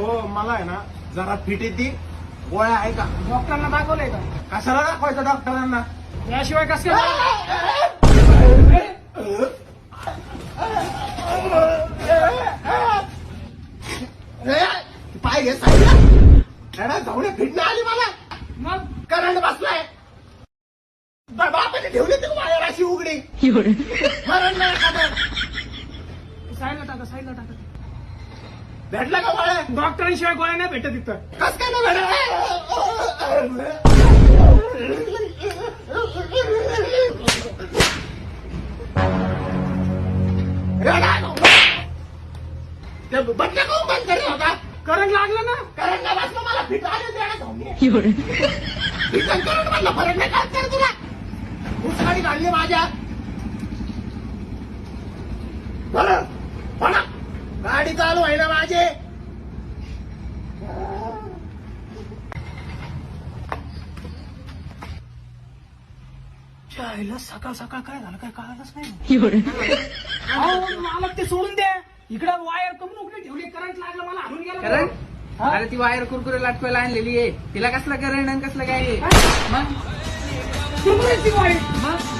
हो मला आहे ना जरा फिट येते गोळ्या आहे का? डॉक्टरांना दाखवलंय का? कशाला दाखवायचं डॉक्टरांना? याशिवाय कसं काय? पाय घे साईडला जाऊन फिट नाही आली मला. मग करंट बसलाय. बापाने ठेवली ती वायर अशी उघडी. करंट नाही खात. साईडला टाका. भेटला का गोळ्या? डॉक्टरांशिवाय गोळ्या नाही भेटत इथं. कस काय नाही भेटत? बंद करून बंद करी होता. करंट लागलं ना. करंट नाही बसलं मला फिट आली. करंट म्हणलं फरक नाही काय कर तुला. उसकाडी काढली माझ्या. बरं म्हणा गाडी चालू आहे ना माझे. चायला सकाळ सकाळ काय झालं काय कळालंच नाही. अहो, मला ते सोडून द्या. इकडं वायर कमी उघडी ठेवली. करंट लागलं मला हाणून गेलं. करंट? हा? अरे ती वायर कुरकुरे लाटवायला आणलेली आहे. तिला कसला करंट आणि कसलं काय आहे? मग कुरकुरीची वायर. मग